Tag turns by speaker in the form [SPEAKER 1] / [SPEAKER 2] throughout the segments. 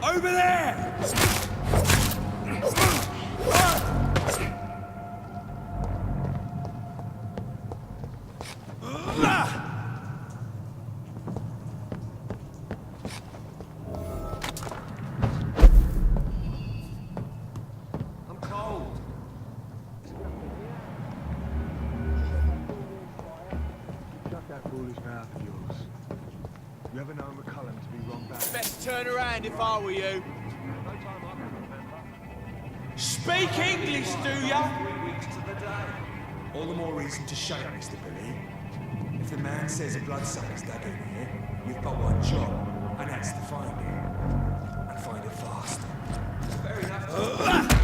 [SPEAKER 1] Over there!
[SPEAKER 2] I'm cold.
[SPEAKER 3] Shut that foolish mouth of yours. You ever known McCullum to be wrong back?
[SPEAKER 1] Best turn around if I were you.
[SPEAKER 3] No time I can remember.
[SPEAKER 1] Speak English, do ya?
[SPEAKER 2] 3 weeks to the day.
[SPEAKER 4] All the more reason to shake, Mr. Billy. If the man says a bloodsucker's dug in here, we've got one job, and that's to find it. And find it fast.
[SPEAKER 2] Fair enough.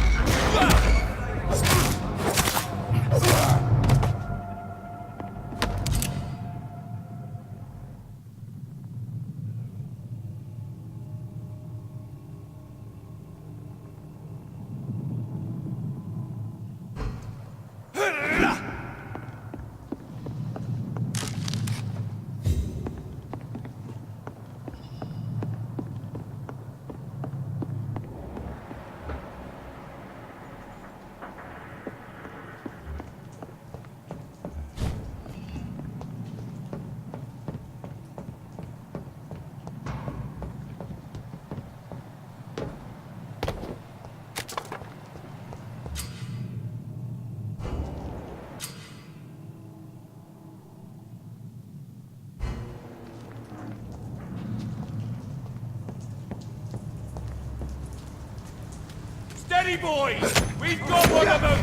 [SPEAKER 1] Steady, boys! We've got one of them!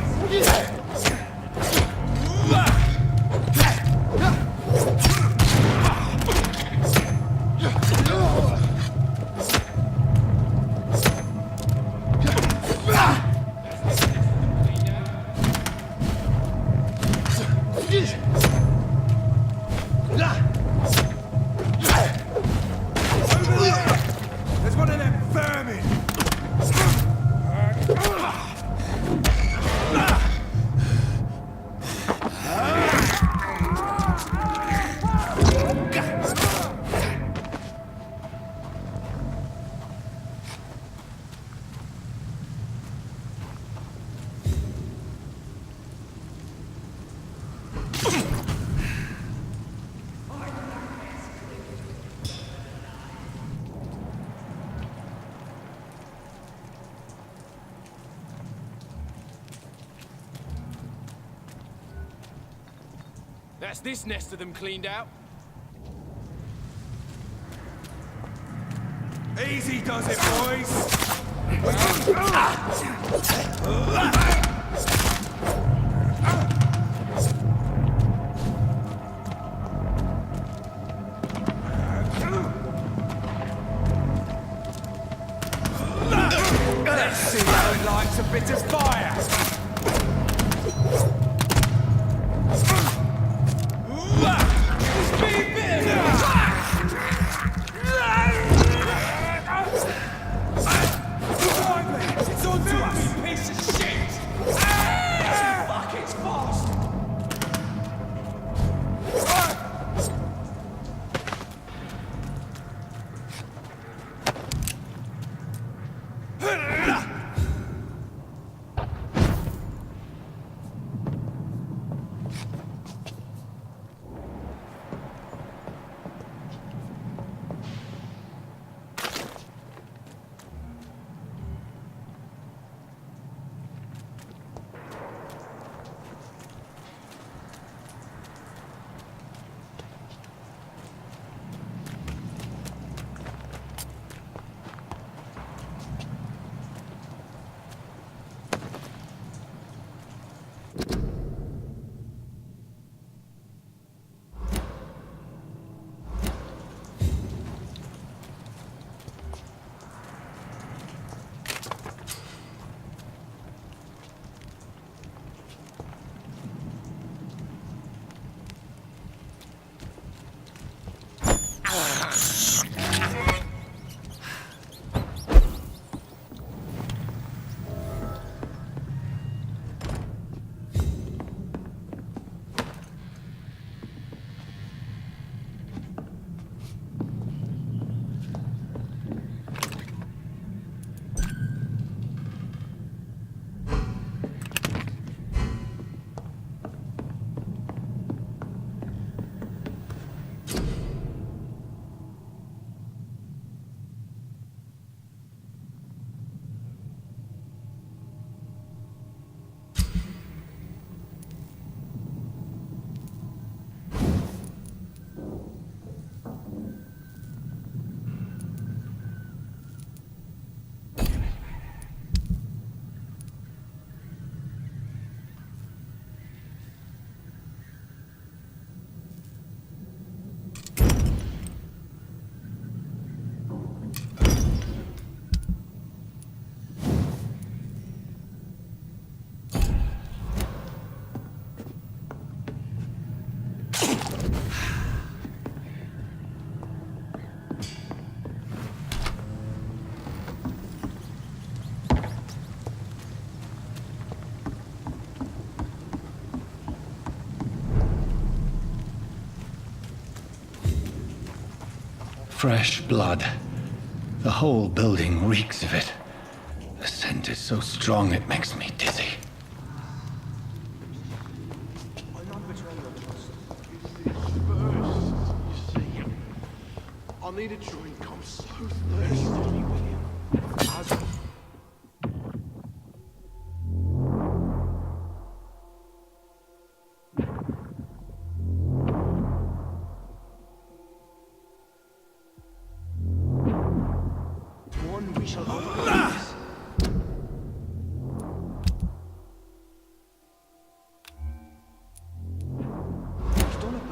[SPEAKER 4] There's one of them vermin!
[SPEAKER 1] That's this nest of them cleaned out.
[SPEAKER 4] Easy does it, boys!
[SPEAKER 1] Let's see how it lights a bit of fire!
[SPEAKER 4] It's on to us!
[SPEAKER 1] Piece of shit!
[SPEAKER 2] Fuck, it's fast.
[SPEAKER 5] Fresh blood. The whole building reeks of it. The scent is so strong it makes me dizzy.
[SPEAKER 3] I'm not betraying your trust. It's this burst, you see. I need a drink. I'm so thirsty, William. One we shall overcome this. You've done it.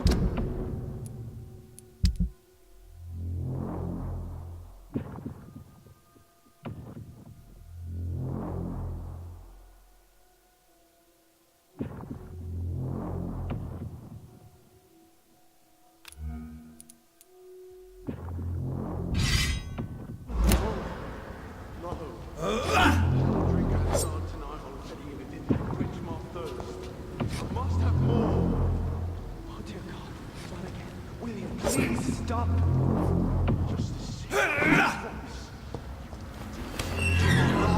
[SPEAKER 3] Drink outside tonight, I'll tell you if it didn't quench my thirst. I must have more. Oh dear God, not again. William, please stop. Just a second.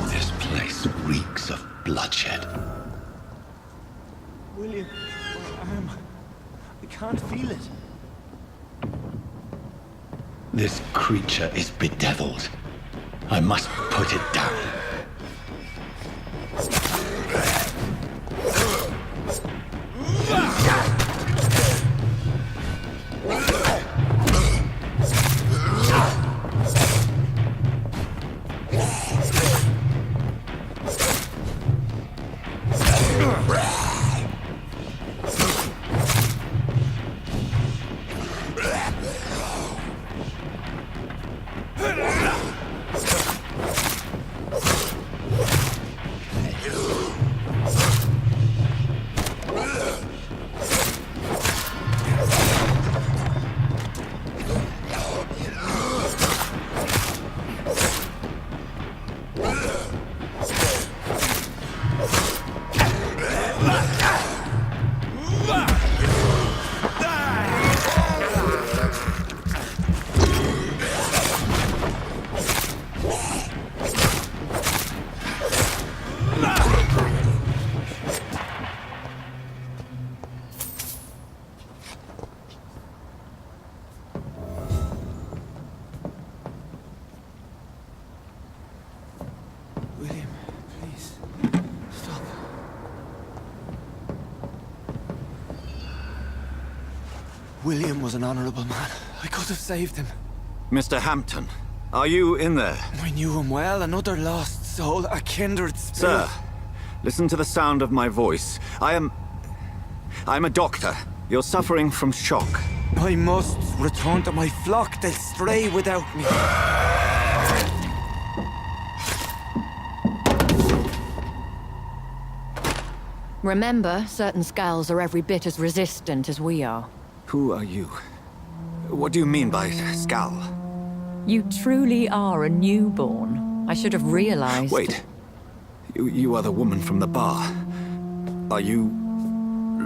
[SPEAKER 5] This place reeks of bloodshed.
[SPEAKER 3] William, my arm. I can't feel it.
[SPEAKER 5] This creature is bedeviled. I must put it down.
[SPEAKER 3] William, please. Stop. William was an honorable man. I could have saved him.
[SPEAKER 6] Mr. Hampton, are you in there?
[SPEAKER 3] I knew him well, another lost soul, a kindred spirit.
[SPEAKER 6] Sir, listen to the sound of my voice. I'm a doctor. You're suffering from shock.
[SPEAKER 3] I must return to my flock. They'll stray without me.
[SPEAKER 7] Remember, certain skulls are every bit as resistant as we are.
[SPEAKER 6] Who are you? What do you mean by Skal?
[SPEAKER 7] You truly are a newborn. I should have realized.
[SPEAKER 6] Wait. You are the woman from the bar. Are you...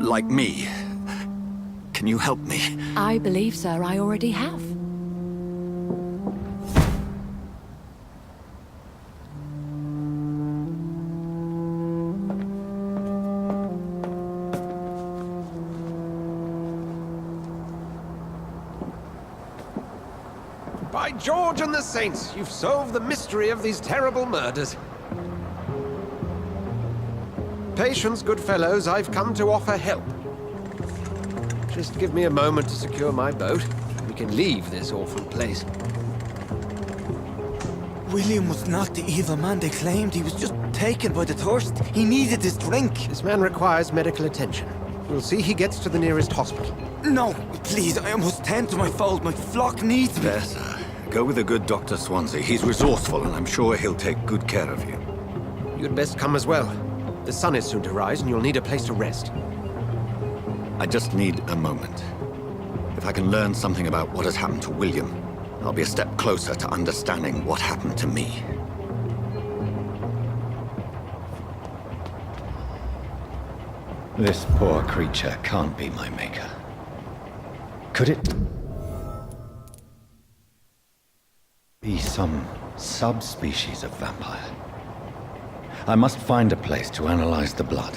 [SPEAKER 6] like me? Can you help me?
[SPEAKER 7] I believe, sir, I already have.
[SPEAKER 8] By George and the Saints, you've solved the mystery of these terrible murders. Patience, good fellows, I've come to offer help. Just give me a moment to secure my boat. We can leave this awful place.
[SPEAKER 3] William was not the evil man they claimed. He was just taken by the thirst. He needed this drink.
[SPEAKER 8] This man requires medical attention. We'll see he gets to the nearest hospital.
[SPEAKER 3] No, please, I must tend to my fold. My flock needs me.
[SPEAKER 6] There, sir. Go with the good Dr. Swansea. He's resourceful, and I'm sure he'll take good care of you.
[SPEAKER 8] You'd best come as well. The sun is soon to rise, and you'll need a place to rest.
[SPEAKER 6] I just need a moment. If I can learn something about what has happened to William, I'll be a step closer to understanding what happened to me.
[SPEAKER 5] This poor creature can't be my maker. Could it? some subspecies of vampire. I must find a place to analyze the blood.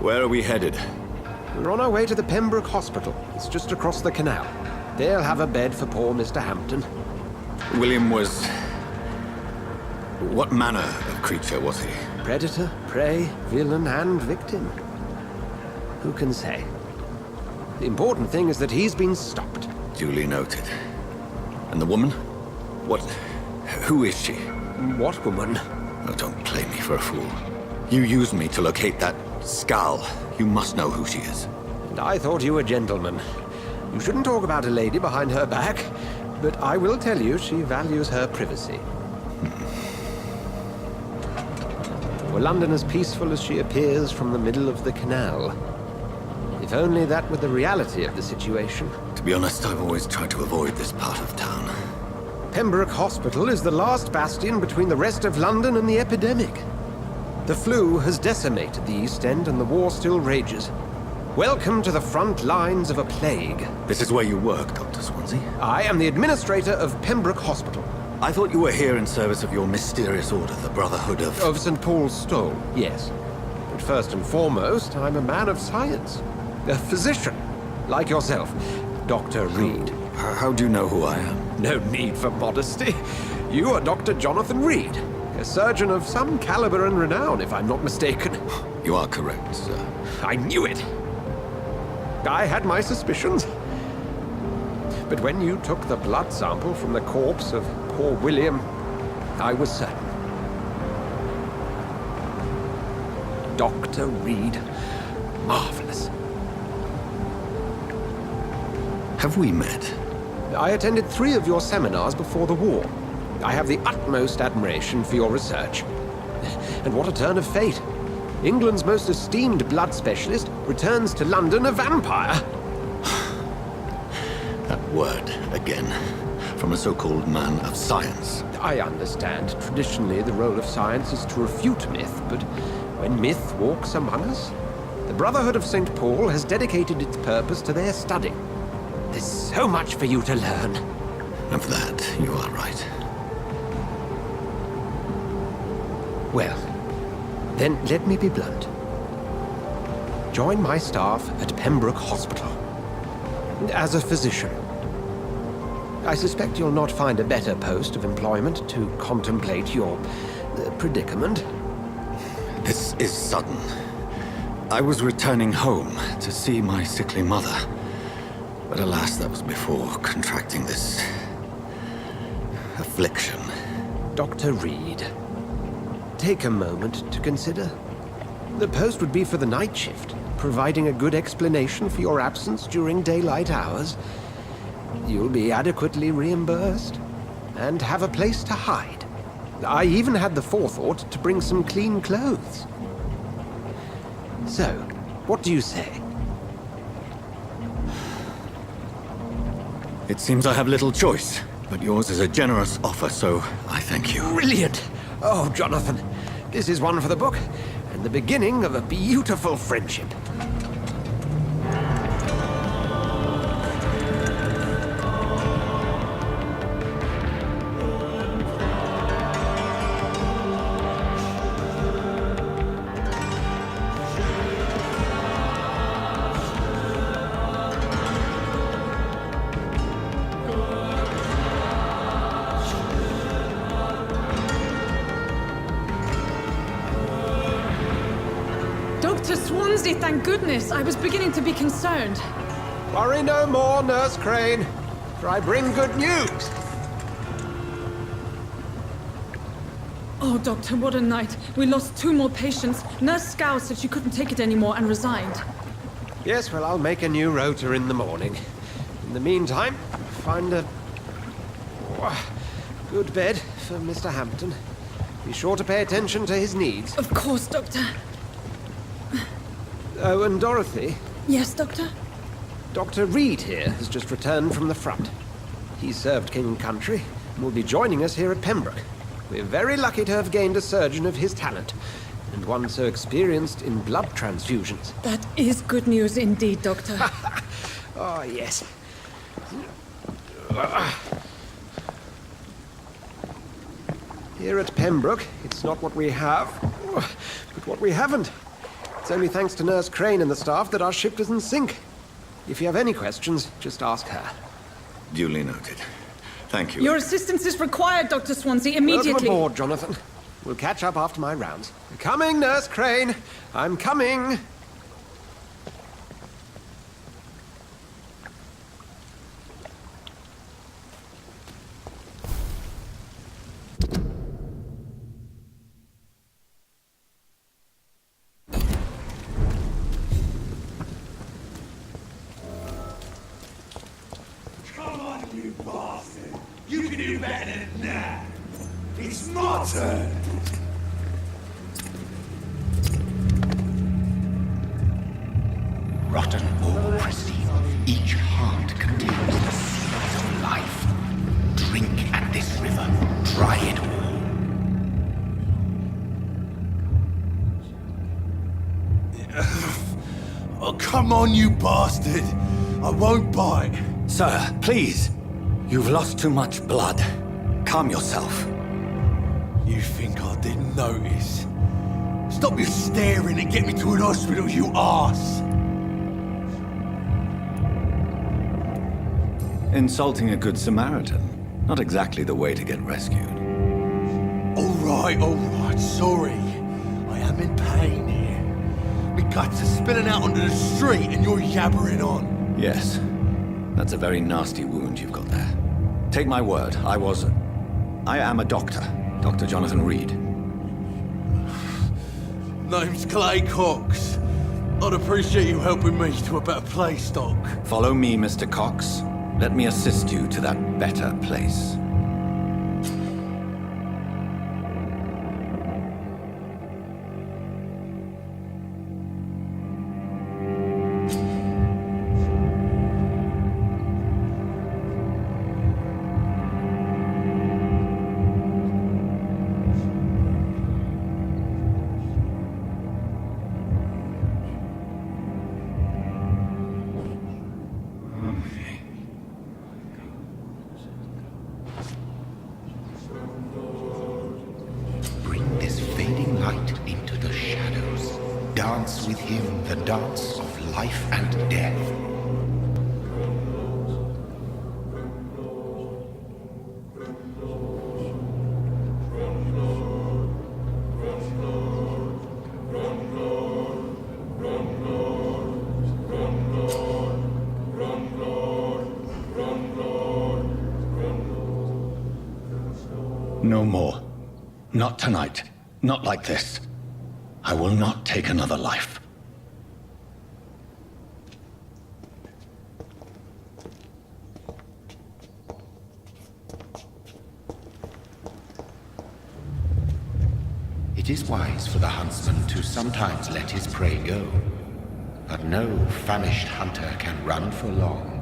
[SPEAKER 6] Where are we headed?
[SPEAKER 8] We're on our way to the Pembroke Hospital. It's just across the canal. They'll have a bed for poor Mr. Hampton.
[SPEAKER 6] William was... What manner of creature was he?
[SPEAKER 8] Predator, prey, villain, and victim. Who can say? The important thing is that he's been stopped.
[SPEAKER 6] Duly noted. And the woman? What... Who is she?
[SPEAKER 8] What woman?
[SPEAKER 6] Oh, don't play me for a fool. You used me to locate that skull. You must know who she is.
[SPEAKER 8] And I thought you a gentleman. You shouldn't talk about a lady behind her back, but I will tell you she values her privacy. Were London as peaceful as she appears from the middle of the canal? If only that were the reality of the situation.
[SPEAKER 6] To be honest, I've always tried to avoid this part of town.
[SPEAKER 8] Pembroke Hospital is the last bastion between the rest of London and the epidemic. The flu has decimated the East End and the war still rages. Welcome to the front lines of a plague.
[SPEAKER 6] This is where you work, Dr. Swansea?
[SPEAKER 8] I am the administrator of Pembroke Hospital.
[SPEAKER 6] I thought you were here in service of your mysterious order, the Brotherhood of...
[SPEAKER 8] Of St. Paul's Stole, yes. But first and foremost, I'm a man of science. A physician, like yourself, Dr. Reed.
[SPEAKER 6] How do you know who I am?
[SPEAKER 8] No need for modesty. You are Dr. Jonathan Reed, a surgeon of some caliber and renown, if I'm not mistaken.
[SPEAKER 6] You are correct, sir.
[SPEAKER 8] I knew it. I had my suspicions. But when you took the blood sample from the corpse of poor William, I was certain. Dr. Reed. Marvelous.
[SPEAKER 6] Have we met?
[SPEAKER 8] I attended 3 of your seminars before the war. I have the utmost admiration for your research. And what a turn of fate. England's most esteemed blood specialist returns to London a vampire.
[SPEAKER 6] That word, again. From a so-called man of science.
[SPEAKER 8] I understand. Traditionally, the role of science is to refute myth, but when myth walks among us, the Brotherhood of St. Paul has dedicated its purpose to their study. There's so much for you to learn.
[SPEAKER 6] Of that, you are right.
[SPEAKER 8] Well, then let me be blunt. Join my staff at Pembroke Hospital. As a physician. I suspect you'll not find a better post of employment to contemplate your predicament.
[SPEAKER 6] This is sudden. I was returning home to see my sickly mother. But alas, that was before contracting this... affliction.
[SPEAKER 8] Dr. Reed, take a moment to consider. The post would be for the night shift, providing a good explanation for your absence during daylight hours. You'll be adequately reimbursed, and have a place to hide. I even had the forethought to bring some clean clothes. So, what do you say?
[SPEAKER 6] It seems I have little choice, but yours is a generous offer, so I thank you.
[SPEAKER 8] Brilliant! Oh, Jonathan, this is one for the book, and the beginning of a beautiful friendship.
[SPEAKER 9] Dr. Swansea, thank goodness. I was beginning to be concerned.
[SPEAKER 8] Worry no more, Nurse Crane. for I bring good news.
[SPEAKER 9] Oh, Doctor, what a night. We lost 2 more patients. Nurse Scow said she couldn't take it anymore and resigned.
[SPEAKER 8] Yes, well, I'll make a new rota in the morning. In the meantime, find a good bed for Mr. Hampton. Be sure to pay attention to his needs.
[SPEAKER 9] Of course, Doctor.
[SPEAKER 8] Oh, and Dorothy,
[SPEAKER 9] Yes, Doctor?
[SPEAKER 8] Dr. Reed here has just returned from the front. He served King and Country and will be joining us here at Pembroke. We're very lucky to have gained a surgeon of his talent, and one so experienced in blood transfusions.
[SPEAKER 9] That is good news indeed, Doctor.
[SPEAKER 8] Oh, yes. Here at Pembroke, it's not what we have, but what we haven't. It's only thanks to Nurse Crane and the staff that our ship doesn't sink. If you have any questions, just ask her.
[SPEAKER 6] Duly noted. Thank you.
[SPEAKER 9] Your assistance is required, Dr. Swansea, immediately.
[SPEAKER 8] Welcome aboard, Jonathan. We'll catch up after my rounds. Coming, Nurse Crane. I'm coming.
[SPEAKER 4] Come on, you bastard! You can do better than that! It's my turn!
[SPEAKER 5] Rotten or pristine, each heart contains the seeds of life. Drink at this river, try it all.
[SPEAKER 4] Oh, come on, you bastard! I won't bite!
[SPEAKER 6] Sir, please. You've lost too much blood. Calm yourself.
[SPEAKER 4] You think I didn't notice? Stop your staring and get me to an hospital, you arse!
[SPEAKER 6] Insulting a good Samaritan. Not exactly the way to get rescued.
[SPEAKER 4] Alright, sorry. I am in pain here. My guts are spilling out onto the street and you're yabbering on.
[SPEAKER 6] Yes. That's a very nasty wound you've got there. Take my word, I am a doctor. Dr. Jonathan Reed.
[SPEAKER 4] Name's Clay Cox. I'd appreciate you helping me to a better place, Doc.
[SPEAKER 6] Follow me, Mr. Cox. Let me assist you to that better place.
[SPEAKER 5] Bring this fading light into the shadows. Dance with him the dance of life and death. No more. Not tonight. Not like this. I will not take another life. It is wise for the huntsman to sometimes let his prey go, but no famished hunter can run for long.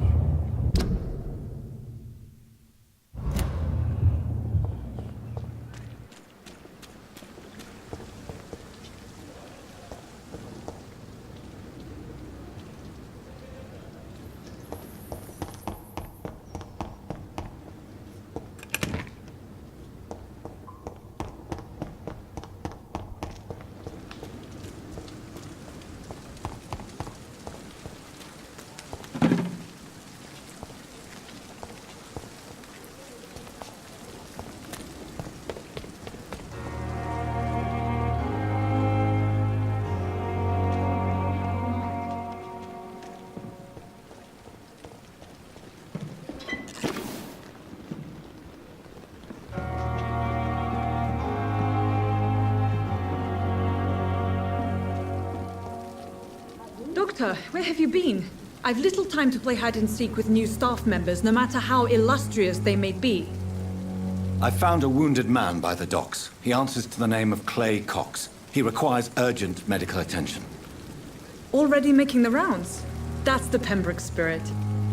[SPEAKER 9] Doctor, where have you been? I've little time to play hide and seek with new staff members, no matter how illustrious they may be.
[SPEAKER 6] I found a wounded man by the docks. He answers to the name of Clay Cox. He requires urgent medical attention.
[SPEAKER 9] Already making the rounds? That's the Pembroke spirit.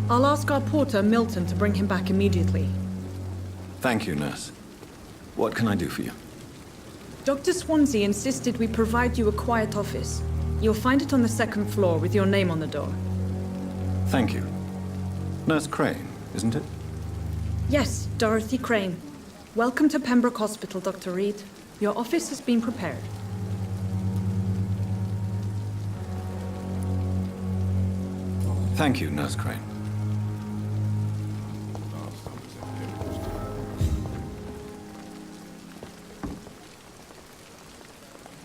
[SPEAKER 9] I'll ask our porter, Milton, to bring him back immediately.
[SPEAKER 6] Thank you, nurse. What can I do for you?
[SPEAKER 9] Dr. Swansea insisted we provide you a quiet office. You'll find it on the second floor with your name on the door.
[SPEAKER 6] Thank you. Nurse Crane, isn't it?
[SPEAKER 9] Yes, Dorothy Crane. Welcome to Pembroke Hospital, Dr. Reed. Your office has been prepared.
[SPEAKER 6] Thank you, Nurse Crane.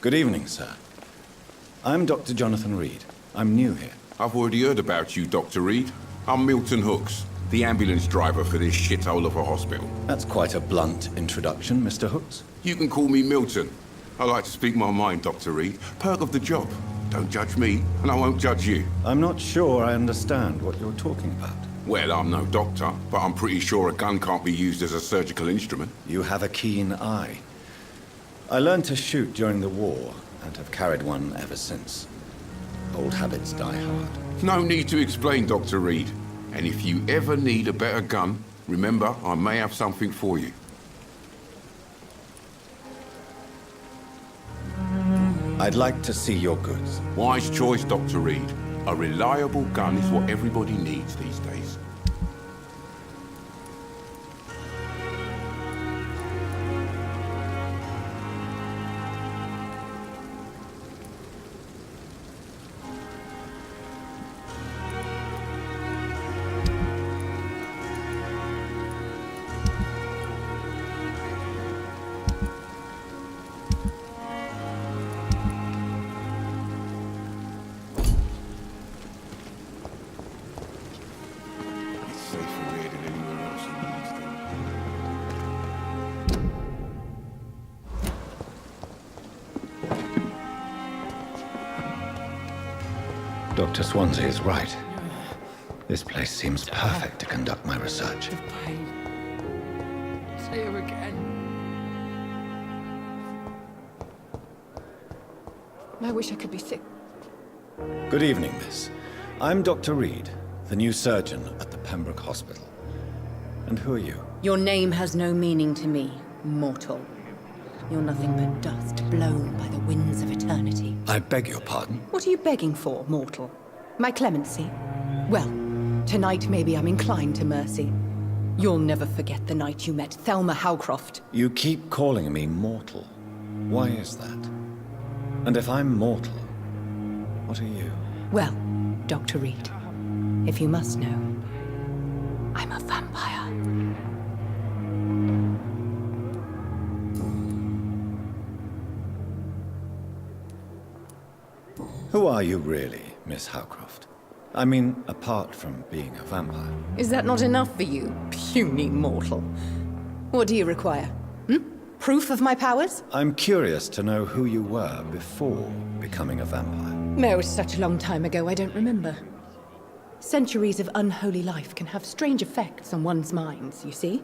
[SPEAKER 6] Good evening, sir. I'm Dr. Jonathan Reed. I'm new here.
[SPEAKER 10] I've already heard about you, Dr. Reed. I'm Milton Hooks, the ambulance driver for this shithole of a hospital.
[SPEAKER 6] That's quite a blunt introduction, Mr. Hooks.
[SPEAKER 10] You can call me Milton. I like to speak my mind, Dr. Reed. Perk of the job. Don't judge me, and I won't judge you.
[SPEAKER 6] I'm not sure I understand what you're talking about.
[SPEAKER 10] Well, I'm no doctor, but I'm pretty sure a gun can't be used as a surgical instrument.
[SPEAKER 6] You have a keen eye. I learned to shoot during the war, and have carried one ever since. Old habits die hard.
[SPEAKER 10] No need to explain, Dr. Reed. And if you ever need a better gun, remember, I may have something for you.
[SPEAKER 6] I'd like to see your goods.
[SPEAKER 10] Wise choice, Dr. Reed. A reliable gun is what everybody needs these days.
[SPEAKER 6] Dr. Swansea is right. This place seems perfect to conduct my research.
[SPEAKER 1] See you again.
[SPEAKER 7] I wish I could be sick.
[SPEAKER 6] Good evening, miss. I'm Dr. Reed, the new surgeon at the Pembroke Hospital. And who are you?
[SPEAKER 11] Your name has no meaning to me, mortal. You're nothing but dust blown by the winds of eternity.
[SPEAKER 6] I beg your pardon?
[SPEAKER 11] What are you begging for, mortal? My clemency? Well, tonight maybe I'm inclined to mercy. You'll never forget the night you met Thelma Howcroft.
[SPEAKER 6] You keep calling me mortal. Why is that? And if I'm mortal, what are you?
[SPEAKER 11] Well, Dr. Reed, if you must know, I'm a vampire.
[SPEAKER 6] Who are you really, Miss Howcroft? I mean, apart from being a vampire.
[SPEAKER 11] Is that not enough for you, puny mortal? What do you require? Proof of my powers?
[SPEAKER 6] I'm curious to know who you were before becoming a vampire.
[SPEAKER 11] No, it's such a long time ago, I don't remember. Centuries of unholy life can have strange effects on one's minds, you see?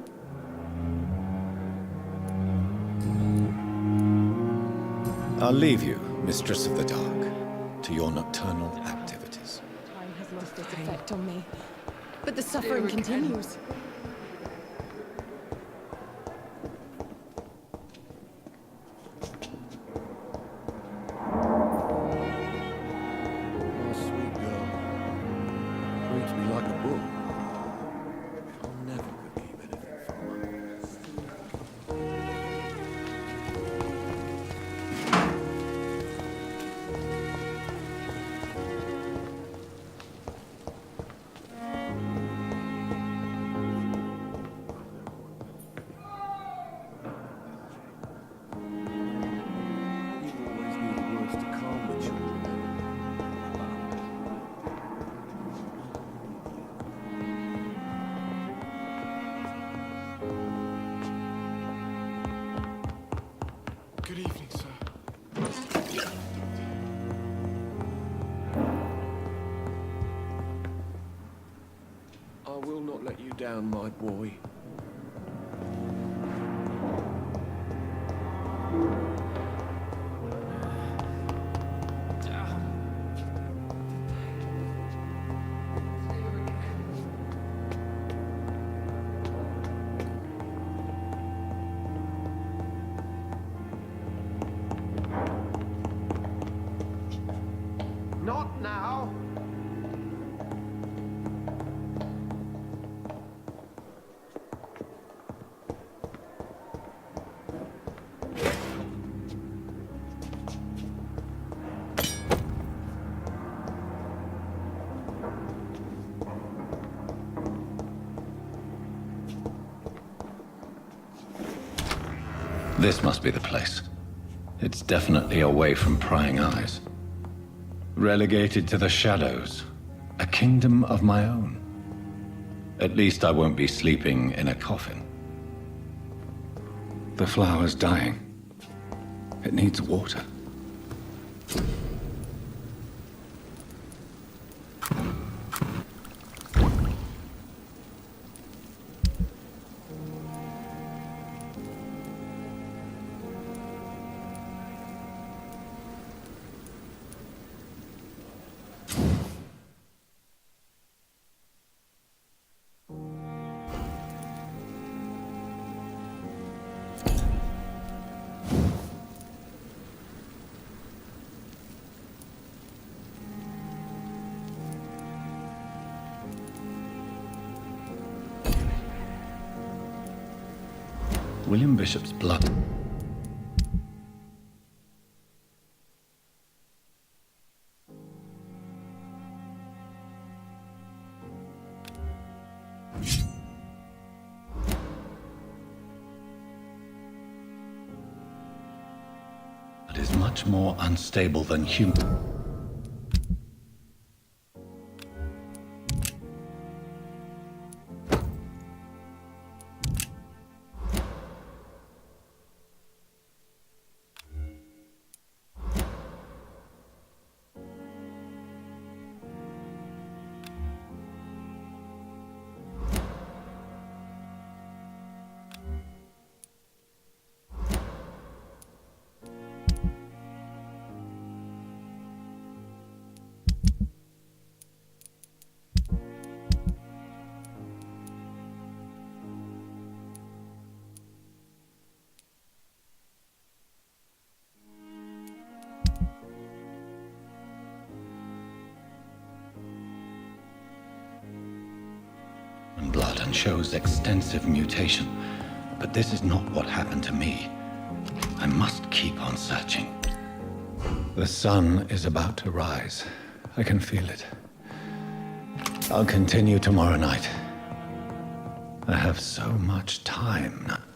[SPEAKER 6] I'll leave you, Mistress of the Dark, to your nocturnal activities.
[SPEAKER 11] Time has lost its effect on me, but the suffering continues.
[SPEAKER 3] Oh, sweet girl. Reads me like a book. I never could keep anything from her. down, my boy.
[SPEAKER 8] Not now.
[SPEAKER 6] This must be the place. It's definitely away from prying eyes. Relegated to the shadows. A kingdom of my own. At least I won't be sleeping in a coffin. The flower's dying. It needs water. William Bishop's blood. It is much more unstable than human. Blood and shows extensive mutation. But this is not what happened to me. I must keep on searching. The sun is about to rise. I can feel it. I'll continue tomorrow night. I have so much time now.